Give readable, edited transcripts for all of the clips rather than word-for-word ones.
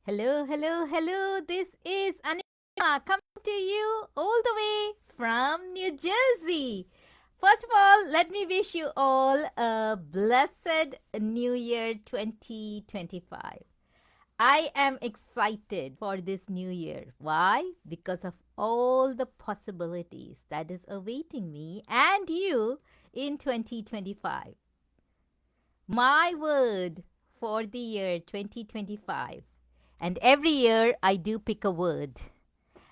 Hello, hello, hello. This is Anupama coming to you all the way from New Jersey. First of all, let me wish you all a blessed New Year 2025. I am excited for this new year. Why? Because of all the possibilities that is awaiting me and you in 2025. My word for the year 2025. And every year I do pick a word.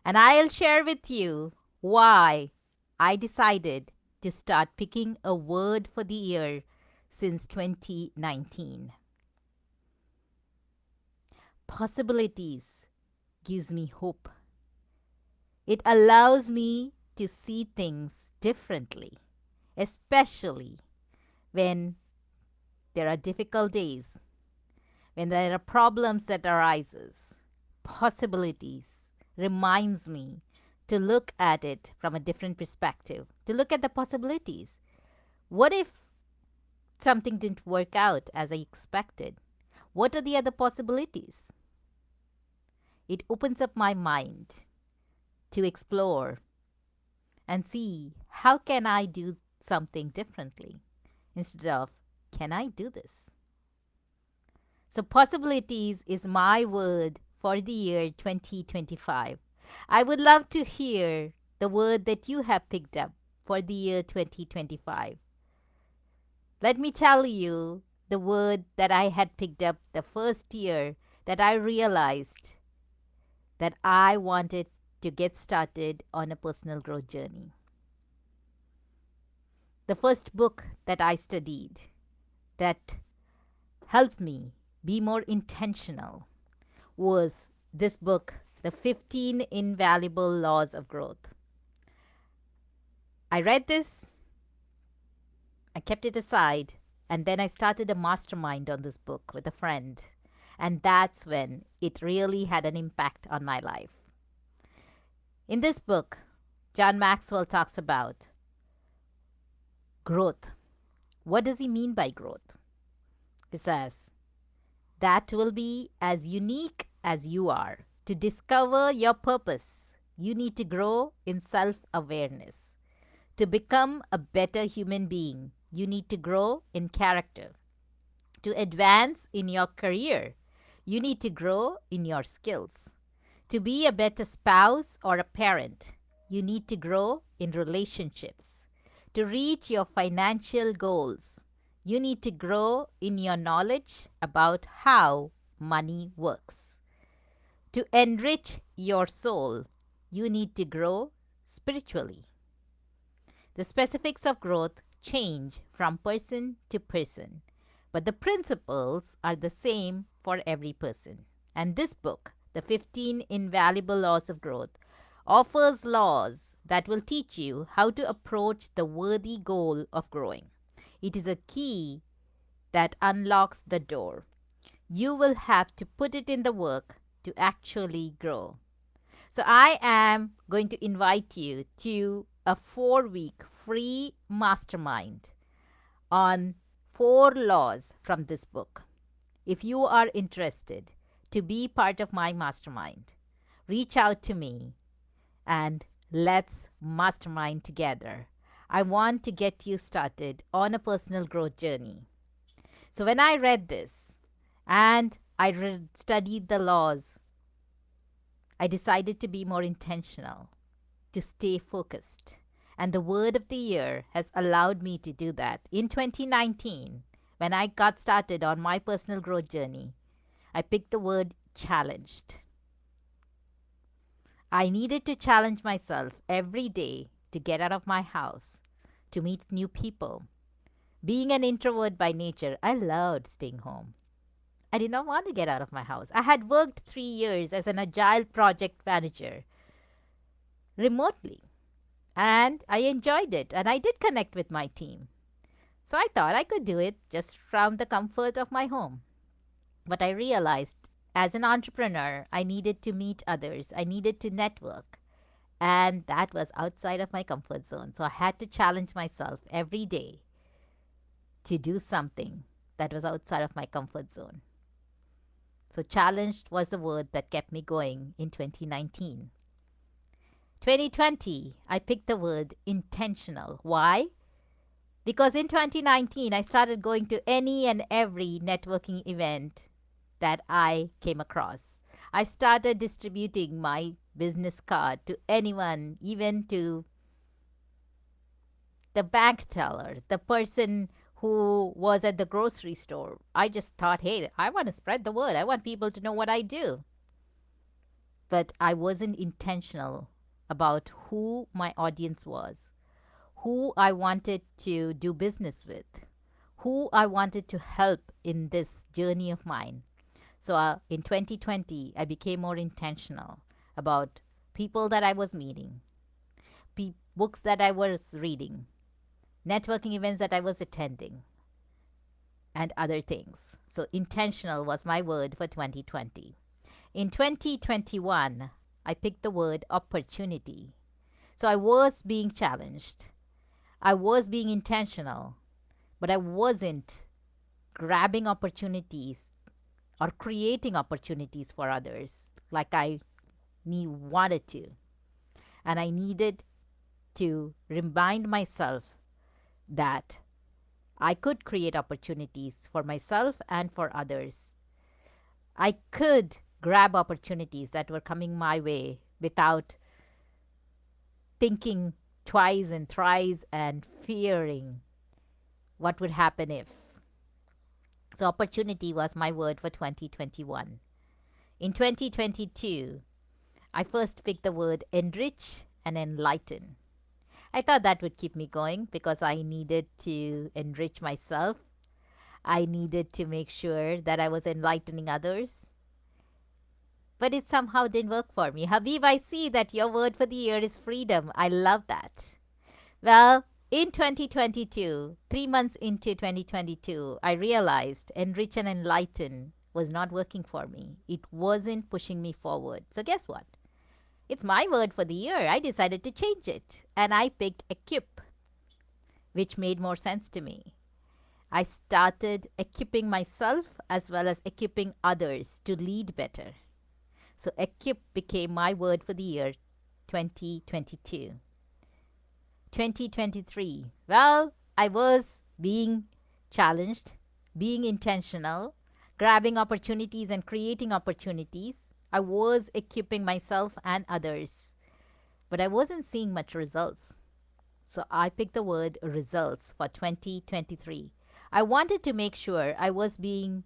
And I'll share with you why I decided to start picking a word for the year since 2019. Possibilities gives me hope. It allows me to see things differently, especially when there are difficult days, when there are problems that arises. Possibilities reminds me to look at it from a different perspective, to look at the possibilities. What if something didn't work out as I expected? What are the other possibilities? It opens up my mind to explore and see how can I do something differently instead of can I do this? So possibilities is my word for the year 2025. I would love to hear the word that you have picked up for the year 2025. Let me tell you the word that I had picked up the first year that I realized that I wanted to get started on a personal growth journey. The first book that I studied that helped me be more intentional was this book, The 15 Invaluable Laws of Growth. I read this, I kept it aside, and then I started a mastermind on this book with a friend. And that's when it really had an impact on my life. In this book, John Maxwell talks about growth. What does he mean by growth? He says, that will be as unique as you are. To discover your purpose, you need to grow in self awareness. To become a better human being, you need to grow in character. To advance in your career, you need to grow in your skills. To be a better spouse or a parent, you need to grow in relationships. To reach your financial goals, you need to grow in your knowledge about how money works. To enrich your soul, you need to grow spiritually. The specifics of growth change from person to person, but the principles are the same for every person. And this book, The 15 Invaluable Laws of Growth, offers laws that will teach you how to approach the worthy goal of growing. It is a key that unlocks the door. You will have to put it in the work to actually grow. So I am going to invite you to a 4-week free mastermind on 4 laws from this book. If you are interested to be part of my mastermind, reach out to me and let's mastermind together. I want to get you started on a personal growth journey. So when I read this and I studied the laws, I decided to be more intentional, to stay focused. And the word of the year has allowed me to do that. In 2019, when I got started on my personal growth journey, I picked the word challenged. I needed to challenge myself every day to get out of my house, to meet new people. Being an introvert by nature, I loved staying home. I did not want to get out of my house. I had worked 3 years as an agile project manager remotely, and I enjoyed it, and I did connect with my team. So I thought I could do it just from the comfort of my home. But I realized as an entrepreneur, I needed to meet others, I needed to network, and that was outside of my comfort zone. So I had to challenge myself every day to do something that was outside of my comfort zone. So, challenged was the word that kept me going in 2019. 2020, I picked the word intentional. Why? Because in 2019, I started going to any and every networking event that I came across. I started distributing my business card to anyone, even to the bank teller, the person who was at the grocery store. I just thought, hey, I want to spread the word. I want people to know what I do. But I wasn't intentional about who my audience was, who I wanted to do business with, who I wanted to help in this journey of mine. So in 2020, I became more intentional about people that I was meeting, books that I was reading, networking events that I was attending, and other things. So intentional was my word for 2020. In 2021, I picked the word opportunity. So I was being challenged. I was being intentional, but I wasn't grabbing opportunities or creating opportunities for others like I wanted to. And I needed to remind myself that I could create opportunities for myself and for others. I could grab opportunities that were coming my way without thinking twice and thrice and fearing what would happen if. So, opportunity was my word for 2021. In 2022, I first picked the word enrich and enlighten. I thought that would keep me going because I needed to enrich myself. I needed to make sure that I was enlightening others. But it somehow didn't work for me. Habib, I see that your word for the year is freedom. I love that. Well, in 2022, 3 months into 2022, I realized enrich and enlighten was not working for me. It wasn't pushing me forward. So, guess what? It's my word for the year. I decided to change it. And I picked equip, which made more sense to me. I started equipping myself as well as equipping others to lead better. So, equip became my word for the year 2022. 2023. Well, I was being challenged, being intentional, grabbing opportunities and creating opportunities. I was equipping myself and others, but I wasn't seeing much results. So I picked the word results for 2023. I wanted to make sure I was being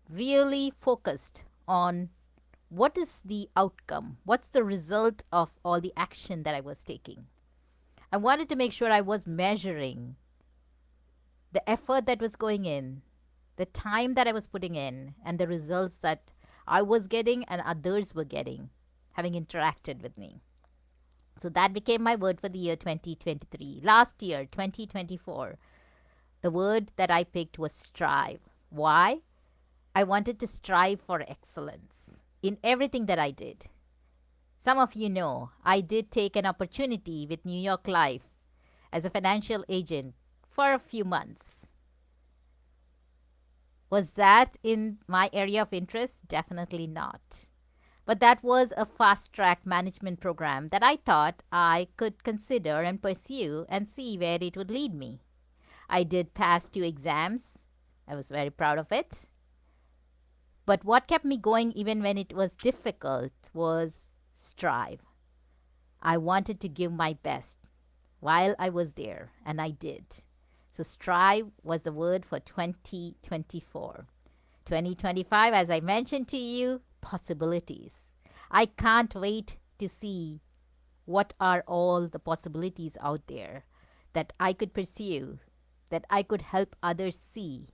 really focused on what is the outcome, what's the result of all the action that I was taking. I wanted to make sure I was measuring the effort that was going in, the time that I was putting in, and the results that I was getting and others were getting, having interacted with me. So that became my word for the year 2023. Last year, 2024, the word that I picked was strive. Why? I wanted to strive for excellence in everything that I did. Some of you know I did take an opportunity with New York Life as a financial agent for a few months. Was that in my area of interest? Definitely not. But that was a fast track management program that I thought I could consider and pursue and see where it would lead me. I did pass 2 exams. I was very proud of it. But what kept me going even when it was difficult was strive. I wanted to give my best while I was there, and I did. So, strive was the word for 2024. 2025, as I mentioned to you, possibilities. I can't wait to see what are all the possibilities out there that I could pursue, that I could help others see.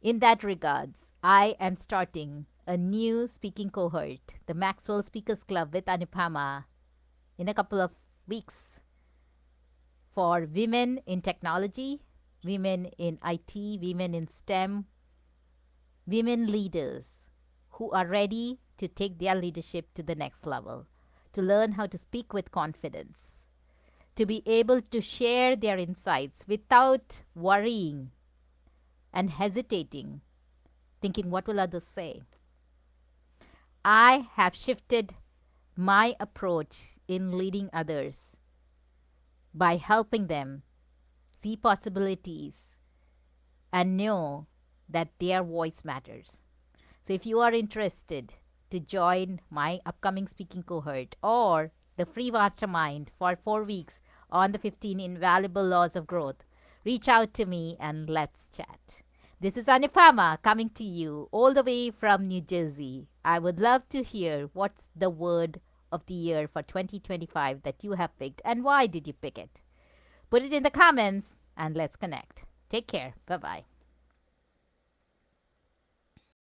In that regards, I am starting a new speaking cohort, the Maxwell Speakers Club with Anupama, in a couple of weeks for women in technology, women in IT, women in STEM, women leaders who are ready to take their leadership to the next level, to learn how to speak with confidence, to be able to share their insights without worrying and hesitating thinking, what will others say? I have shifted my approach in leading others by helping them see possibilities and know that their voice matters. So if you are interested to join my upcoming speaking cohort or the free mastermind for 4 weeks on the 15 invaluable laws of growth, reach out to me and let's chat. This is Anupama coming to you all the way from New Jersey. I would love to hear what's the word of the year for 2025 that you have picked and why did you pick it? Put it in the comments and let's connect. Take care. Bye bye.